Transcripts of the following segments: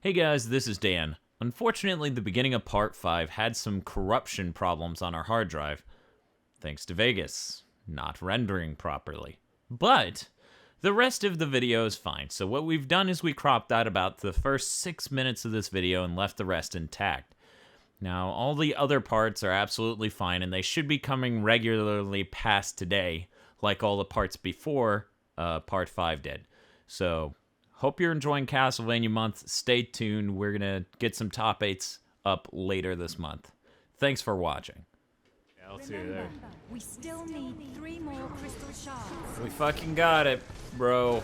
Hey guys, this is Dan. Unfortunately, the beginning of Part 5 had some corruption problems on our hard drive, thanks to Vegas not rendering properly. But the rest of the video is fine, so what we've done is we cropped out about the first 6 minutes of this video and left the rest intact. Now, all the other parts are absolutely fine, and they should be coming regularly past today, like all the parts before Part 5 did. So, hope you're enjoying Castlevania month. Stay tuned. We're going to get some top 8s up later this month. Thanks for watching. Yeah, I'll see you there. We still need 3 more crystal shards. We fucking got it, bro.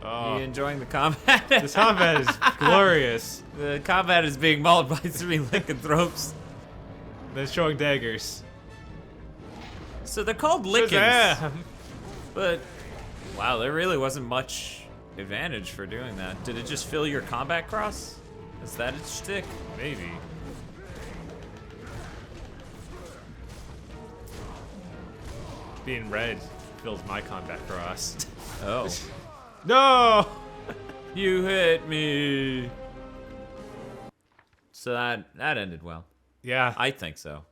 Oh, You enjoying the combat? this combat is glorious. The combat is being mauled by 3 lycanthropes. They're showing daggers. So they're called lickens. Shazam! But, wow, there really wasn't much advantage for doing that. Did it just fill your combat cross? Is that its shtick? Maybe. Being red fills my combat cross. Oh. No! You hit me. So that ended well. Yeah, I think so.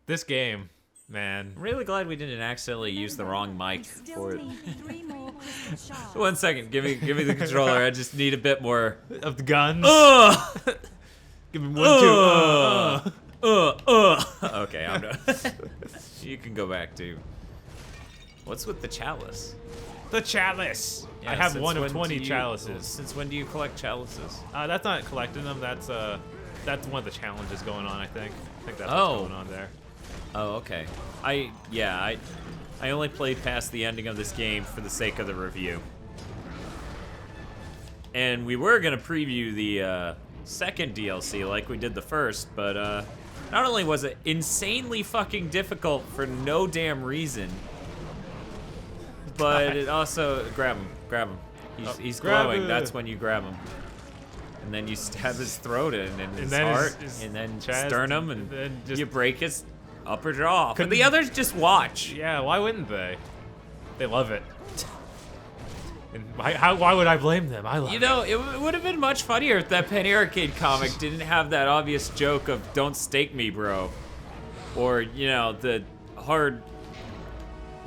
this game, man. I'm really glad we didn't accidentally use the wrong We mic still for it. need 3 more crystal shards. 1 second, give me the controller. I just need a bit more. Of the guns. Ugh! Give me 1, 2. Okay, I'm done. You can go back to. What's with the chalice? The chalice. Yeah, I have since 1 of when 20 do you- chalices. Since when do you collect chalices? That's not collecting them. That's one of the challenges going on. I think that's Oh. what's going on there. Oh, okay. I only played past the ending of this game for the sake of the review. And we were gonna preview the second DLC like we did the first, but not only was it insanely fucking difficult for no damn reason, but it also grab him. He's grab glowing. it. That's when you grab him. And then you stab his throat in and his then heart, his and then chest, sternum, and then just- you break his upper jaw. And Couldn't- the others just watch. Yeah, why wouldn't they? They love it. And why would I blame them? I love You it. know, it would have been much funnier if that Penny Arcade comic didn't have that obvious joke of "Don't stake me, bro," or you know the hard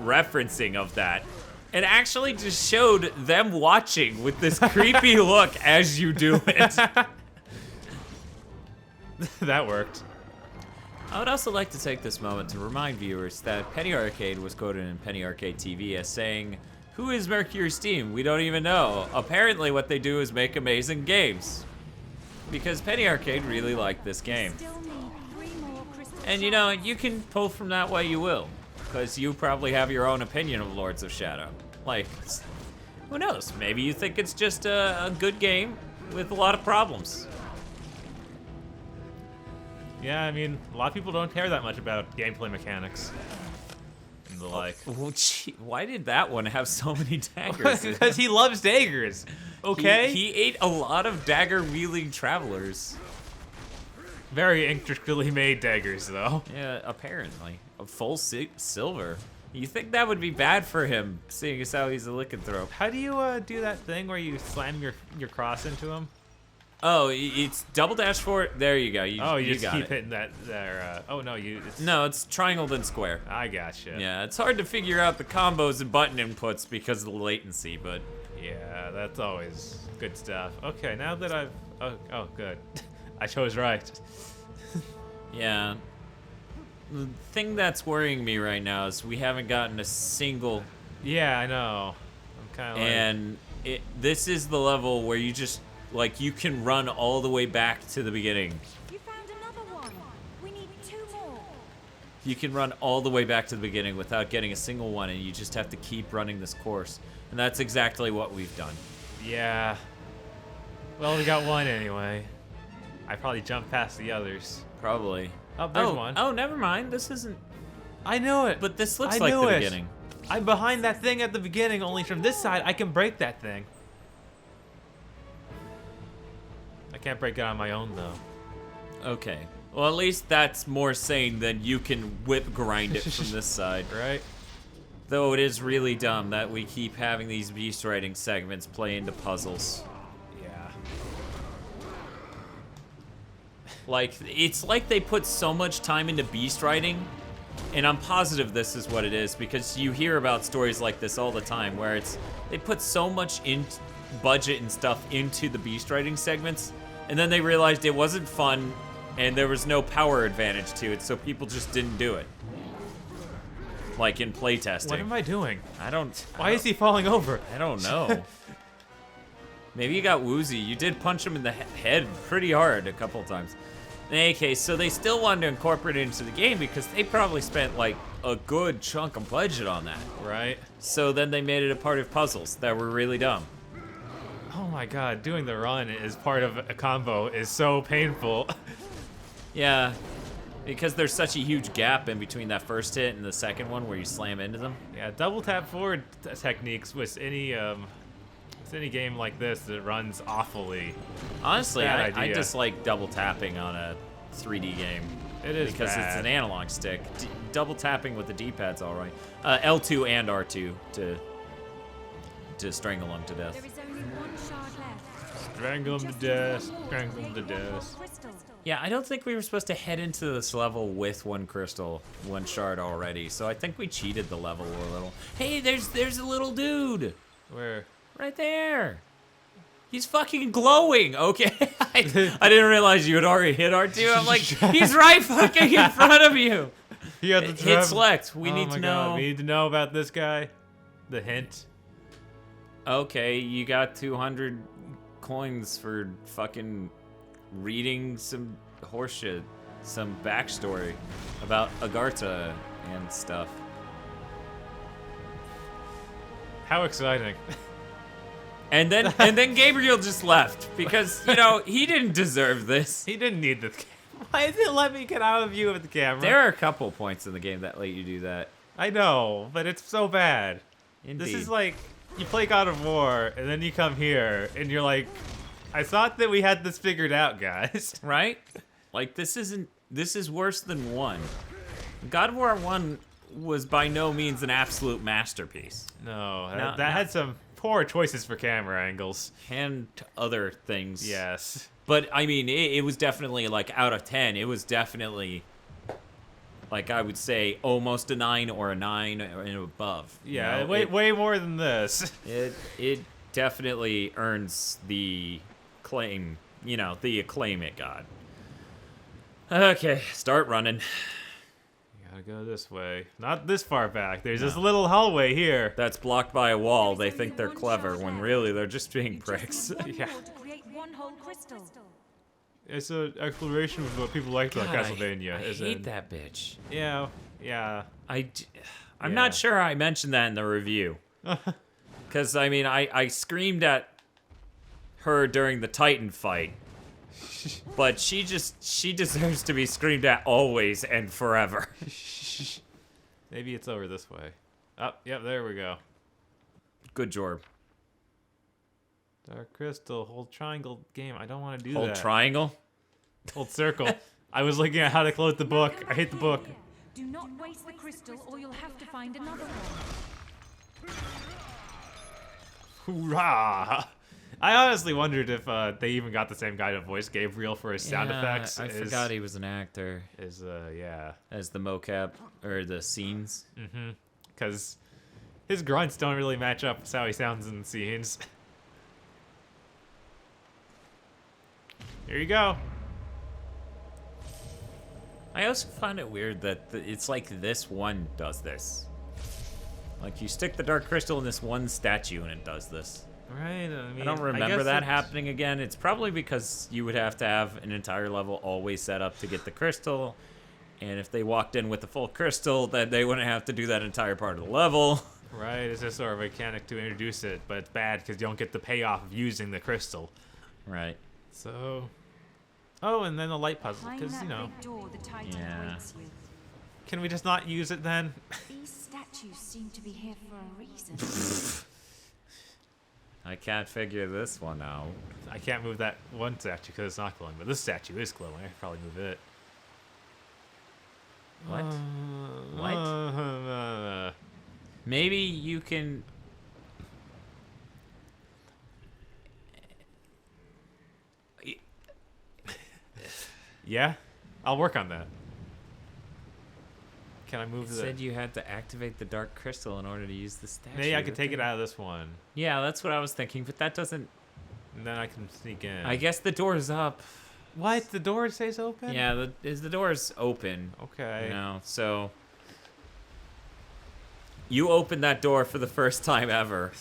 referencing of that. It actually just showed them watching with this creepy look as you do it. That worked. I would also like to take this moment to remind viewers that Penny Arcade was quoted in Penny Arcade TV as saying, "Who is Mercury Steam? We don't even know. Apparently what they do is make amazing games." Because Penny Arcade really liked this game. Still need 3 more crystal And you know, you can pull from that way you will. Because you probably have your own opinion of Lords of Shadow. Like, who knows? Maybe you think it's just a good game with a lot of problems. Yeah, I mean, a lot of people don't care that much about gameplay mechanics. And the like. Well, gee, why did that one have so many daggers? Because he loves daggers. Okay? He ate a lot of dagger-wielding travelers. Very intricately made daggers, though. Yeah, apparently. A full silver. You think that would be bad for him, seeing as how he's a lycanthrope? How do you do that thing where you slam your cross into him? Oh, it's double dash forward. There you go. You just got keep it. hitting that there. Oh no, it's, No, it's triangle then square. I gotcha. Yeah, it's hard to figure out the combos and button inputs because of the latency, but Yeah, that's always good stuff. Okay, now that I've oh good, I chose right. yeah. The thing that's worrying me right now is we haven't gotten a single, Yeah, I know. I'm kind of like. and this is the level where you just, like, you can run all the way back to the beginning. You found another one. We need 2 more. You can run all the way back to the beginning without getting a single one, and you just have to keep running this course. And that's exactly what we've done. Yeah. Well, we got one anyway. I probably jumped past the others. Probably. Oh, there's one. Oh, never mind. This isn't. I knew it. But this looks I like knew the it. beginning. I'm behind that thing at the beginning, only from this side I can break that thing. I can't break it on my own, though. Okay. Well, at least that's more sane than you can whip grind it from this side. Right? Though it is really dumb that we keep having these beast riding segments play into puzzles. Yeah. Like, it's like they put so much time into beast riding, and I'm positive this is what it is, because you hear about stories like this all the time, where it's, they put so much in budget and stuff into the beast riding segments, and then they realized it wasn't fun, and there was no power advantage to it, so people just didn't do it. Like in playtesting. What am I doing? Why is he falling over? I don't know. Maybe you got woozy. You did punch him in the head pretty hard a couple times. In any case, so they still wanted to incorporate it into the game because they probably spent like a good chunk of budget on that. Right. So then they made it a part of puzzles that were really dumb. Oh my god, doing the run as part of a combo is so painful. Yeah, because there's such a huge gap in between that first hit and the second one where you slam into them. Yeah, double tap forward techniques with any game like this that runs awfully. Honestly, Bad I idea. dislike double tapping on a 3D game. It is because bad. it's an analog stick. Double tapping with the D-pad's all right. L2 and R2 to strangle them to death. There is only one shard left. Strangle him to death. Strangle him to death. Crystal. Yeah, I don't think we were supposed to head into this level with one crystal, one shard already. So I think we cheated the level a little. Hey, there's a little dude Where? right there. He's fucking glowing. Okay, I didn't realize you had already hit R2. I'm like, he's right fucking in front of you. You have to Hit select. We Oh need my to God, know. we need to know about this guy. The hint. Okay, you got 200 coins for fucking reading some horseshit, some backstory about Agartha and stuff. How exciting. And then Gabriel just left because, you know, he didn't deserve this. He didn't need this. Why didn't it let me get out of view of the camera? There are a couple points in the game that let you do that. I know, but it's so bad. Indeed. This is like, you play God of War, and then you come here, and you're like, I thought that we had this figured out, guys. Right? Like, this is worse than 1. God of War 1 was by no means an absolute masterpiece. No, No, that had some poor choices for camera angles. And other things. Yes. But, I mean, it was definitely, like, out of 10, it was definitely, like, I would say almost a 9 or a 9 and above. you Yeah, know? way more than this. It definitely earns the claim, you know, the acclaim it got. Okay, start running. You gotta go this way. Not this far back. There's this little hallway here. That's blocked by a wall. They There's only think they're one clever shot when left. really they're just being You just pricks. need one Yeah. more to create one whole crystal. It's an exploration of what people like about God, Castlevania. I hate that bitch. Yeah. I'm Yeah. not sure I mentioned that in the review. Because, I mean, I screamed at her during the Titan fight. But she deserves to be screamed at always and forever. Maybe it's over this way. Oh, yep, there we go. Good job. Dark crystal, hold triangle game. I don't want to do Hold that. triangle. Hold circle. I was looking at how to close the book. I hate the book. Do not waste the crystal or you'll have to find another one. Hoorah! I honestly wondered if they even got the same guy to voice Gabriel for his sound effects. I forgot he was an actor. Yeah. As the mocap, or the scenes. Because his grunts don't really match up with how he sounds in scenes. Here you go. I also find it weird that it's like this one does this. Like, you stick the Dark Crystal in this one statue and it does this. Right, I mean, I don't remember guess that it's- happening again. It's probably because you would have to have an entire level always set up to get the crystal. And if they walked in with the full crystal, then they wouldn't have to do that entire part of the level. Right, it's just sort of a mechanic to introduce it, but it's bad because you don't get the payoff of using the crystal. Right. So... Oh, and then the light puzzle, Behind because, that you know... big door, the Titan Yeah. awaits you. Can we just not use it then? These statues seem to be here for a reason. I can't figure this one out. I can't move that one statue because it's not glowing, but this statue is glowing. I could probably move it. What? What? Maybe you can... Yeah? I'll work on that. Can I move It the... said you had to activate the dark crystal in order to use the statue. Maybe I could take it out of this one. Yeah, that's what I was thinking, but that doesn't... And then I can sneak in. I guess the door's up. What? The door stays open? Yeah, the door's open. Okay. You know, so... You opened that door for the first time ever.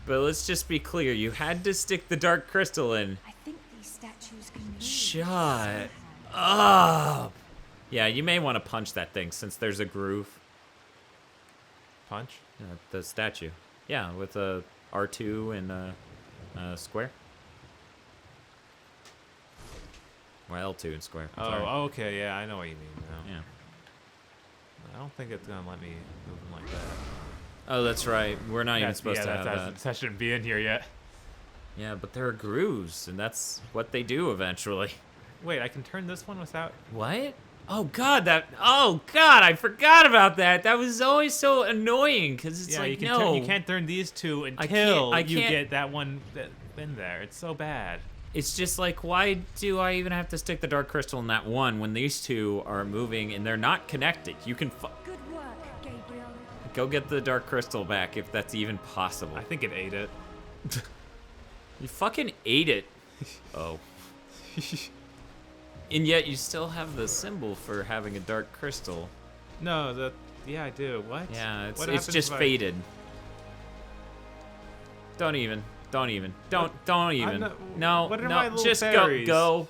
But let's just be clear, you had to stick the dark crystal in. I think these statues can move. Shut up! Yeah, you may want to punch that thing since there's a groove. Punch? The statue. Yeah, with a R2 and a square. Well, L2 and square. I'm sorry. Oh, okay, yeah, I know what you mean now. Yeah. I don't think it's gonna let me move them like that. Oh, that's right. We're not even supposed to have that. That shouldn't be in here yet. Yeah, but there are grooves, and that's what they do eventually. Wait, I can turn this one without... What? Oh God, I forgot about that. That was always so annoying because it's like, no. You can't turn these two until I you can't. get that one in there. It's so bad. It's just like, why do I even have to stick the dark crystal in that one when these two are moving and they're not connected? You can Good work, Gabriel. go get the dark crystal back if that's even possible. I think it ate it. You fucking ate it. Oh. And yet you still have the symbol for having a dark crystal. No, yeah, I do. What? Yeah, it's What it's happens just if I- faded. Don't even. Don't even. Don't even. not- No, what are no, my little just fairies? go.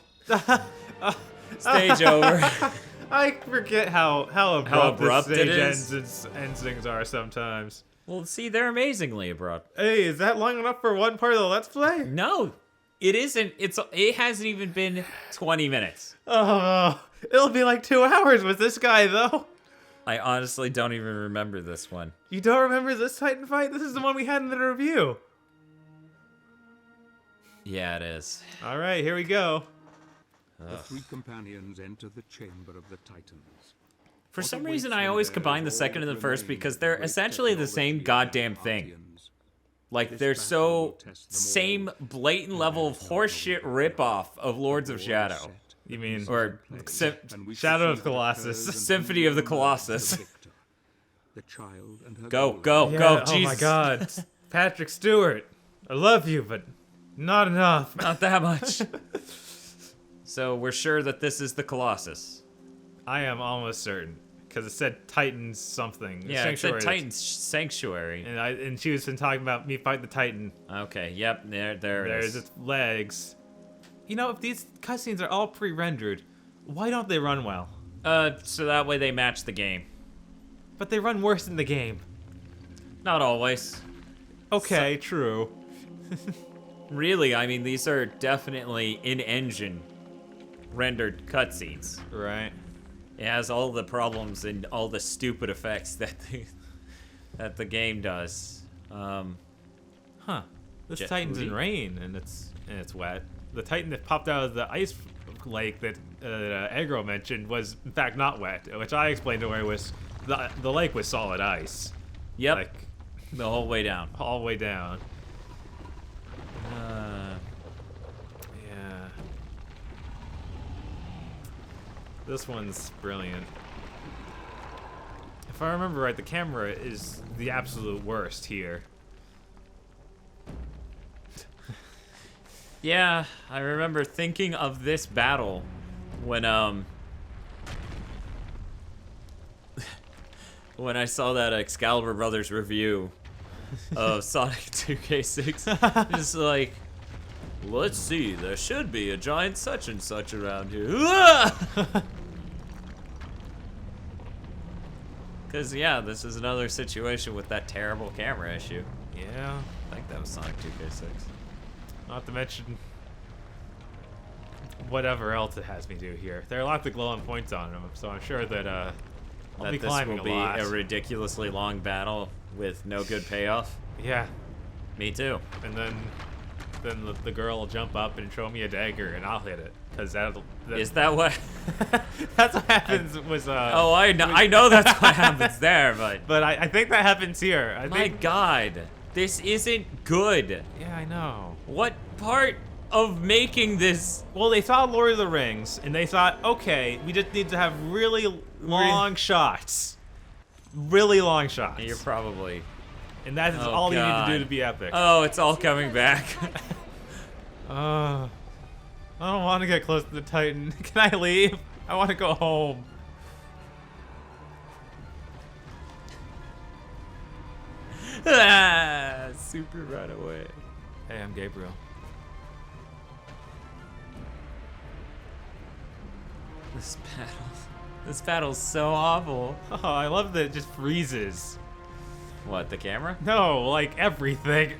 Stage over. I forget how abrupt abrupt this it stage is. ends things are sometimes. Well, see, they're amazingly abrupt. Hey, is that long enough for one part of the Let's Play? No, it isn't. It hasn't even been 20 minutes. Oh, it'll be like 2 hours with this guy, though. I honestly don't even remember this one. You don't remember this Titan fight? This is the one we had in the review. Yeah, it is. All right, here we go. The three companions enter the chamber of the Titans. For some reason, I always combine the second and the first because they're essentially the same goddamn thing. Like, they're so same blatant level of horseshit ripoff of Lords of Shadow. You mean Or Shadow of Colossus. Symphony of the Colossus. The child and her Go, girl go, Yeah, go, oh Jesus. my God, Patrick Stewart, I love you, but not enough. Not that much. So we're sure that this is the Colossus. I am almost certain because it said Titans something. Yeah, it said Sanctuary. Titan's Sanctuary. And she was been talking about me fight the Titan. Okay, yep, there it There's is. its legs. You know, if these cutscenes are all pre-rendered, why don't they run well? So that way they match the game. But they run worse in the game. Not always. Okay, true. Really, I mean, these are definitely in-engine rendered cutscenes. Right. It has all the problems and all the stupid effects that the game does. Huh. This Jet Titan's in booty. rain and it's wet. The Titan that popped out of the ice lake that Aggro mentioned was in fact not wet, which I explained to her was the lake was solid ice. Yep, Like the whole way down. all the way down. Uh, Yeah. This one's brilliant. If I remember right, the camera is the absolute worst here. yeah, I remember thinking of this battle when when I saw that Excalibur Brothers review of Sonic 2K6. It's like, let's see, there should be a giant such and such around here. Because, yeah, this is another situation with that terrible camera issue. Yeah. I think that was Sonic 2K6. Not to mention whatever else it has me do here. There are lots of glowing points on them, so I'm sure that I'll That be this climbing will a be lot. a ridiculously long battle with no good payoff. Yeah. Me too. And then then the girl will jump up and throw me a dagger, and I'll hit it. Cause Is that what? that's what happens with Oh, I know that's what happens there, but. But I think that happens here. My God, this isn't good. Yeah, I know. What part of making this? Well, they saw Lord of the Rings, and they thought, okay, we just need to have really long shots. Really long shots. You're probably. And that is Oh, all you need God. to do to be epic. Oh, it's all coming back. I don't want to get close to the Titan. Can I leave? I want to go home. Super right away. Hey, I'm Gabriel. This battle's so awful. Oh, I love that it just freezes. What, the camera? No, like everything.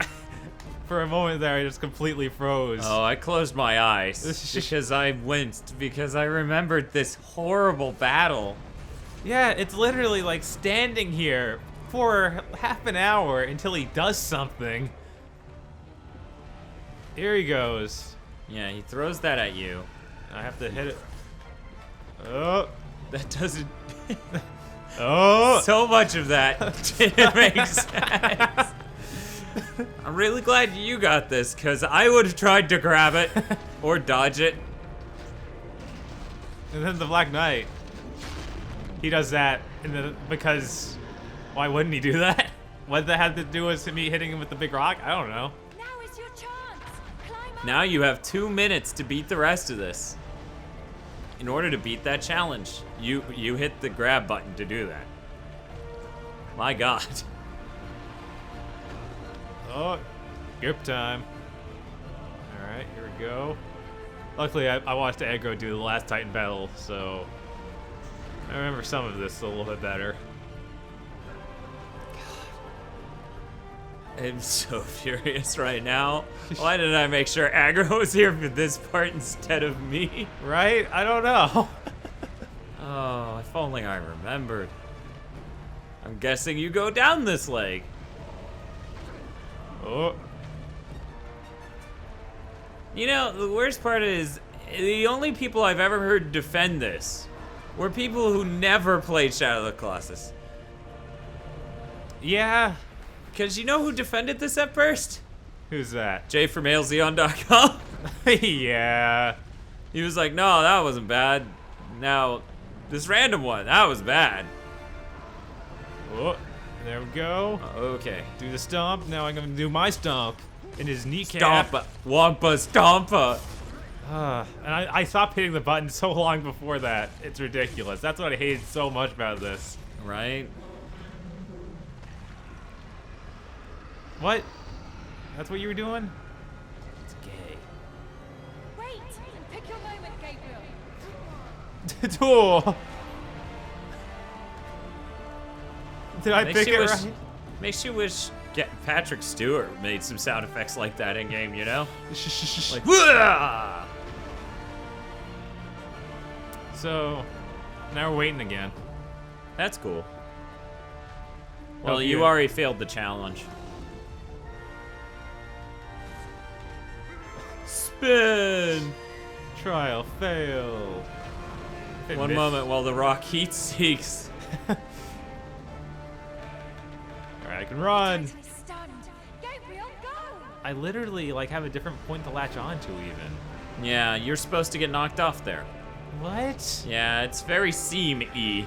For a moment there, I just completely froze. Oh, I closed my eyes because I winced because I remembered this horrible battle. Yeah, it's literally like standing here for half an hour until he does something. Here he goes. Yeah, he throws that at you. I have to hit it. Oh. That doesn't. Oh. So much of that didn't make sense. I'm really glad you got this, because I would have tried to grab it or dodge it. And then the Black Knight. He does that, and then because why wouldn't he do that? What that had to do with me hitting him with the big rock? I don't know. Now is your chance. Climb up. Now you have 2 minutes to beat the rest of this. In order to beat that challenge, you hit the grab button to do that. My God. Oh, grip time. All right, here we go. Luckily, I watched Aggro do the last Titan battle, so I remember some of this a little bit better. I'm so furious right now. Why didn't I make sure Aggro was here for this part instead of me? Right? I don't know. Oh, if only I remembered. I'm guessing you go down this leg. Oh. You know, the worst part is, the only people I've ever heard defend this were people who never played Shadow of the Colossus. Yeah. Because you know who defended this at first? Who's that? Jay from AilZeon.com. Yeah. He was like, no, that wasn't bad. Now, this random one, that was bad. Oh, there we go. Okay. Do the stomp. Now I'm gonna do my stomp in his kneecap. Stompa. Wampa Stompa. And I stopped hitting the button so long before that. It's ridiculous. That's what I hated so much about this. Right? What? That's what you were doing? It's gay. Wait and pick your moment, Gabriel. Tool. Did I Makes pick you it wish, right? Makes you wish Patrick Stewart made some sound effects like that in game, you know? Like, whoa! So, now we're waiting again. That's cool. Well, Oh, you yeah. already failed the challenge. Spin! Trial failed. One moment while the rock heat seeks. Alright, I can run. Totally stunned. Gabriel, go. I literally like have a different point to latch onto even. Yeah, you're supposed to get knocked off there. What? Yeah, it's very seam-y.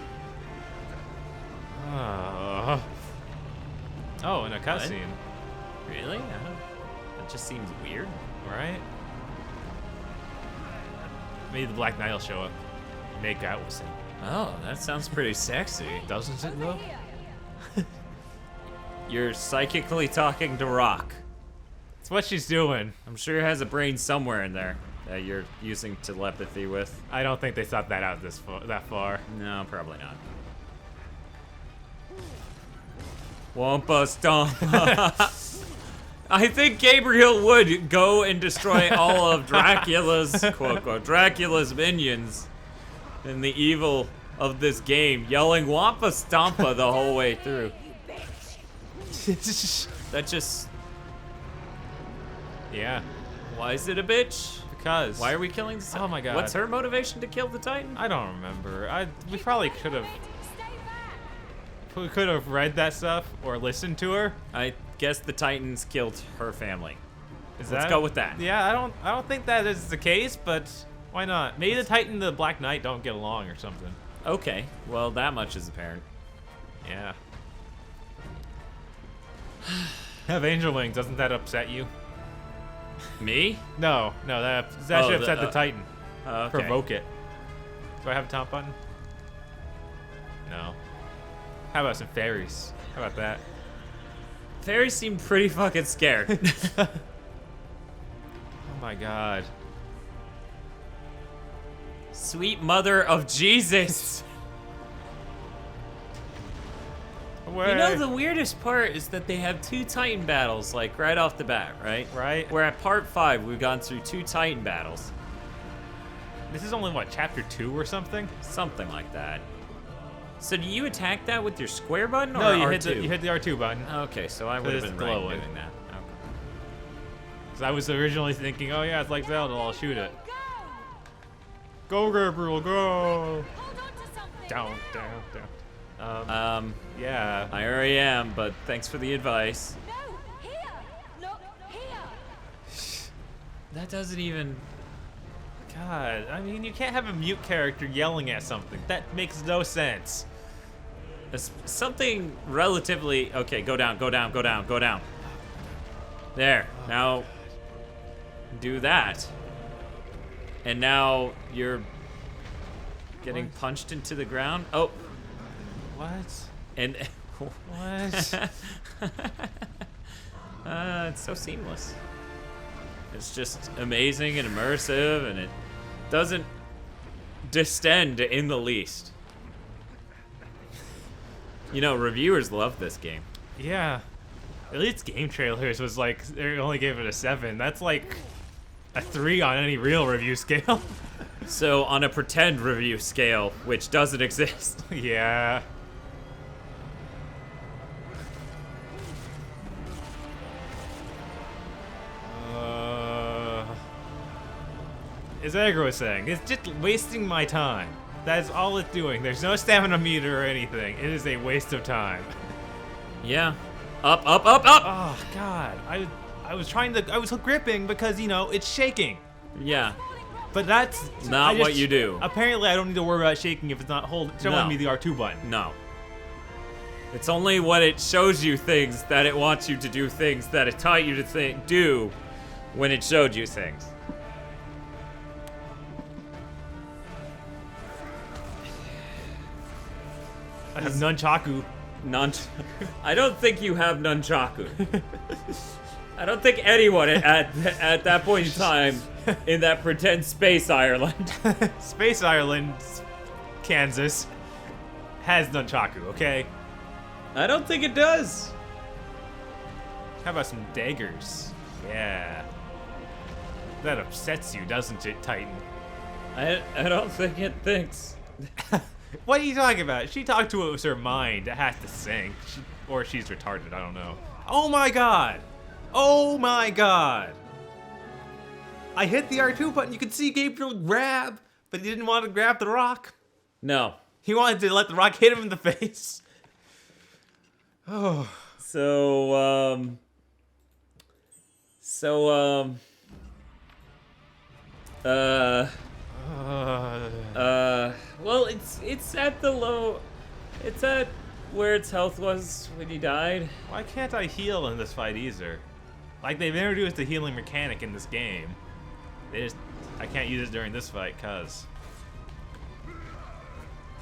Oh, and a cutscene, Really? That just seems weird. right? Maybe the Black Knight will show up. Make out with him. Oh, that sounds pretty sexy. Doesn't it though? Here. You're psychically talking to Rock. It's what she's doing. I'm sure it has a brain somewhere in there that you're using telepathy with. I don't think they thought that out that far. No, probably not. Wampa Stompa. I think Gabriel would go and destroy all of Dracula's, quote unquote, Dracula's minions in the evil of this game, yelling Wampa Stompa the whole way through. That just. Yeah. Why is it a bitch? Because. Why are we killing the Oh my God. What's her motivation to kill the Titan? I don't remember. We probably could have. We could have read that stuff or listened to her. I guess the Titans killed her family. Let's go with that. Yeah, I don't think that is the case, but why not? Maybe the Titan and the Black Knight don't get along or something. Okay, well that much is apparent. Yeah. Have angel wings. Doesn't that upset you? Me? No, that should upset the Titan. Okay. Provoke it. Do I have a top button? No. How about some fairies? How about that? Fairies seem pretty fucking scared. Oh my God. Sweet mother of Jesus. Away. You know, the weirdest part is that they have 2 Titan battles, like, right off the bat, right? Right. Where at part 5, we've gone through 2 Titan battles. This is only, what, chapter 2 or something? Something like that. So do you attack that with your square button or No, you R2? hit the R2 button. Okay, so I would have it's been right in glowing. doing that. Okay. Because I was originally thinking, oh yeah, it's like Zelda, I'll shoot it. Go, Gabriel, go! Hold on to something. Down. Yeah. I already am, but thanks for the advice. No, here. Look, here. That doesn't even... God, I mean, you can't have a mute character yelling at something. That makes no sense. Something relatively... Okay, go down. There. Now, do that. And now you're getting punched into the ground. Oh. What? And... What? It's so seamless. It's just amazing and immersive, and it doesn't distend in the least. You know, reviewers love this game. Yeah. At least game trailers was like, they only gave it a 7. That's like a 3 on any real review scale. So, on a pretend review scale, which doesn't exist. Yeah. As Aggro was saying, it's just wasting my time. That is all it's doing. There's no stamina meter or anything. It is a waste of time. Yeah. Up! Oh God, I was gripping because, you know, it's shaking. Yeah. But that's Not what you do. Apparently, I don't need to worry about shaking if it's not showing No. me the R2 button. No. It's only when it shows you things that it wants you to do things that it taught you to do when it showed you things. I have nunchaku. I don't think you have nunchaku. I don't think anyone at that point in time in that pretend space Ireland. Space Ireland, Kansas, has nunchaku, okay? I don't think it does. How about some daggers? Yeah. That upsets you, doesn't it, Titan? I don't think it thinks. What are you talking about? She talked to it with her mind. It has to think. Or she's retarded, I don't know. Oh my God! Oh my God! I hit the R2 button. You could see Gabriel grab, but he didn't want to grab the rock. No. He wanted to let the rock hit him in the face. Oh. Well, it's at the low. It's at where its health was when he died. Why can't I heal in this fight either? Like, they've introduced a healing mechanic in this game. I can't use it during this fight, cuz.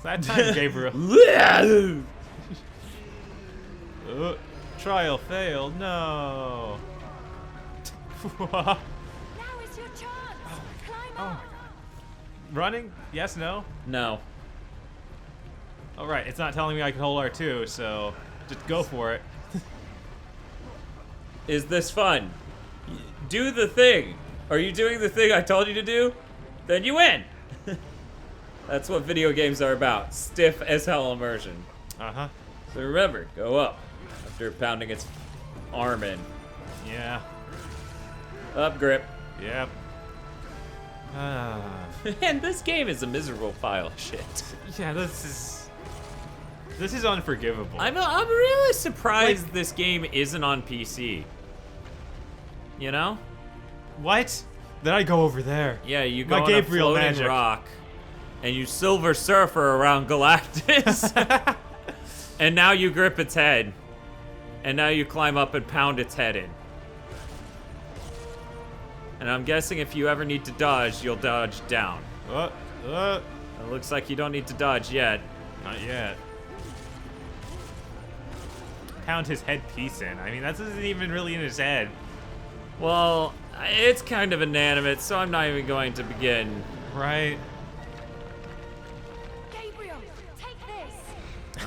That time, Gabriel. Trial failed. No. Now is your chance. Climb up. Running? Yes, no? No. Alright, it's not telling me I can hold R2, so just go for it. Is this fun? Do the thing. Are you doing the thing I told you to do? Then you win. That's what video games are about. Stiff as hell immersion. Uh-huh. So remember, go up after pounding its arm in. Yeah. Up grip. Yep. And this game is a miserable pile of shit. Yeah, this is unforgivable. I'm really surprised this game isn't on PC. You know? What? Then I go over there. Yeah, you go My on a Gabriel floating magic. rock, and you Silver Surfer around Galactus, and now you grip its head, and now you climb up and pound its head in. And I'm guessing if you ever need to dodge, you'll dodge down. It looks like you don't need to dodge yet. Not yet. Pound his head piece in. I mean, that isn't even really in his head. Well, it's kind of inanimate, so I'm not even going to begin. Right. Gabriel, take this.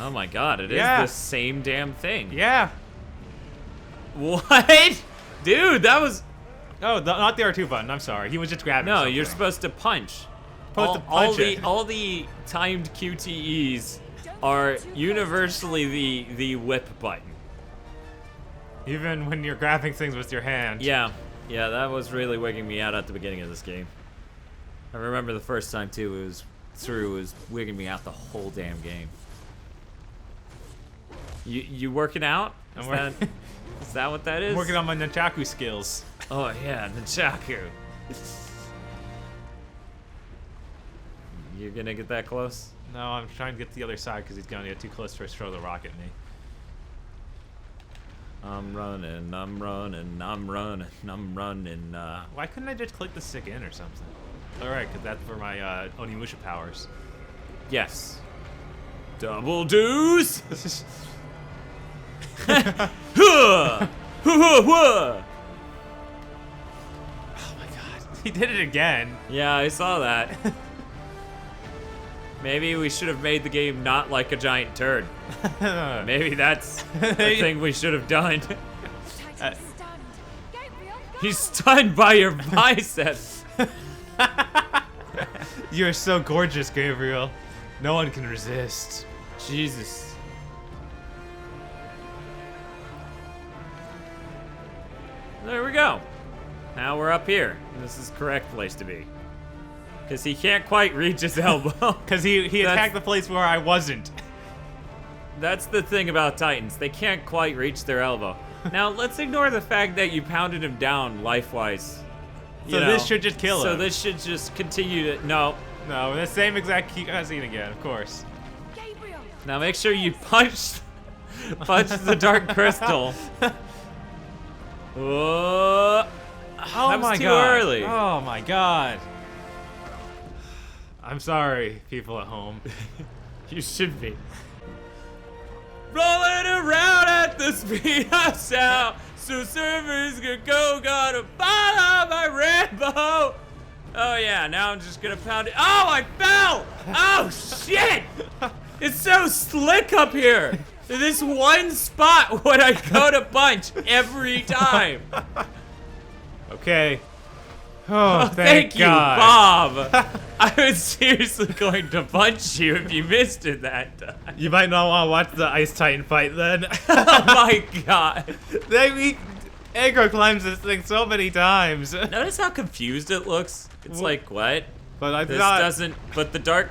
Oh my god, it is Yeah. the same damn thing. Yeah. What? Dude, that was... Oh, not the R2 button. I'm sorry. He was just grabbing No, something. you're supposed to punch. Supposed to punch it. all the timed QTEs are universally the whip button. Even when you're grabbing things with your hand. Yeah, that was really wigging me out at the beginning of this game. I remember the first time too. It was wigging me out the whole damn game. You working out? Is that what that is? I'm working on my nunchaku skills. Oh yeah, nunchaku. You're gonna get that close? No, I'm trying to get to the other side because he's gonna get too close to throw the rock at me. I'm running. Why couldn't I just click the stick in or something? Alright, because that's for my Onimusha powers. Yes. Double deuce! Huh! Huh! Oh my god. He did it again. Yeah, I saw that. Maybe we should have made the game not like a giant turd. Maybe that's the thing we should have done. Titan's stunned. Gabriel, no! He's stunned by your biceps. You're so gorgeous, Gabriel. No one can resist. Jesus. There we go. Now we're up here. This is the correct place to be. Because he can't quite reach his elbow. Because he attacked the place where I wasn't. That's the thing about Titans. They can't quite reach their elbow. Now, let's ignore the fact that you pounded him down life-wise. So this should just kill him. So this should just continue to... No. No, the same exact cutscene again, of course. Gabriel, Now make sure you punch the dark crystal. Oh, that was too early. Oh my god. I'm sorry, people at home. You should be. Rolling around at the speed of sound, so servers gonna go, gotta follow my rainbow. Oh yeah, now I'm just gonna pound it. Oh, I fell! Oh shit! It's so slick up here. This one spot when I go to punch every time. Okay. Oh, Thank you, God. Bob. I was seriously going to punch you if you missed it that time. You might not want to watch the Ice Titan fight then. Oh my god. Aggro climbs this thing so many times. Notice how confused it looks? It's like, what? But I This thought doesn't, but the dark,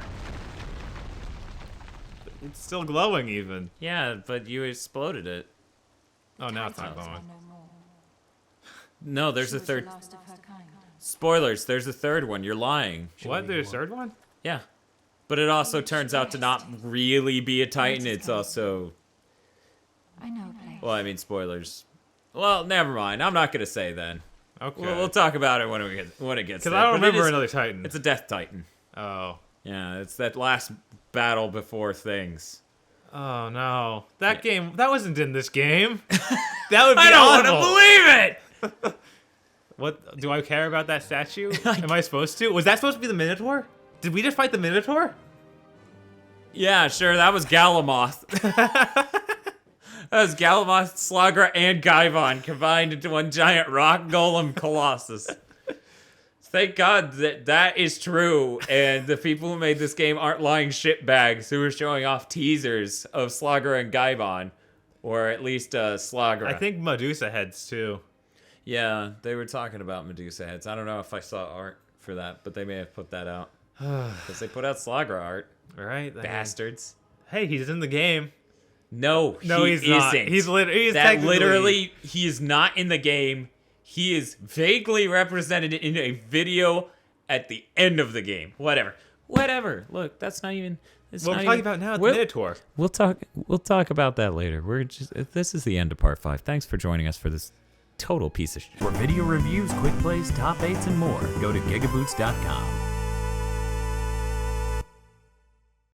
it's still glowing even. yeah, but you exploded it. Oh, now it's not Titans glowing. are no more. No, there's She a was the third. last of her kind. Spoilers, there's a third one. You're lying. What? There's a third one? Yeah. But it also turns out to not really be a Titan. It's also, I know a place. well, I mean, spoilers. Well, never mind. I'm not going to say then. Okay. We'll talk about it when it gets Because there. I don't But it remember is- another Titan. It's a Death Titan. Oh. Yeah, it's that last battle before things. Oh no. That game, that wasn't in this game. That would be I don't awful. want to believe it! What, do I care about that statue? Am I supposed to? Was that supposed to be the Minotaur? Did we just fight the Minotaur? Yeah, sure, that was Galamoth. That was Galamoth, Slagra, and Gaivon combined into one giant rock golem colossus. Thank God that that is true, and the people who made this game aren't lying shitbags who are showing off teasers of Slagra and Gaivon, or at least Slagra. I think Medusa heads too. Yeah, they were talking about Medusa heads. I don't know if I saw art for that, but they may have put that out. Because they put out Slagra art. All right, Bastards. Hey, he's in the game. No, he's isn't. not. He's technically... literally, he is not in the game. He is vaguely represented in a video at the end of the game. Whatever. Look, that's not even. What we're talking about now is the Minotaur. We'll talk about that later. This is the end of part 5. Thanks for joining us for this total piece of shit. For video reviews, quick plays, top 8s, and more, go to GigaBoots.com.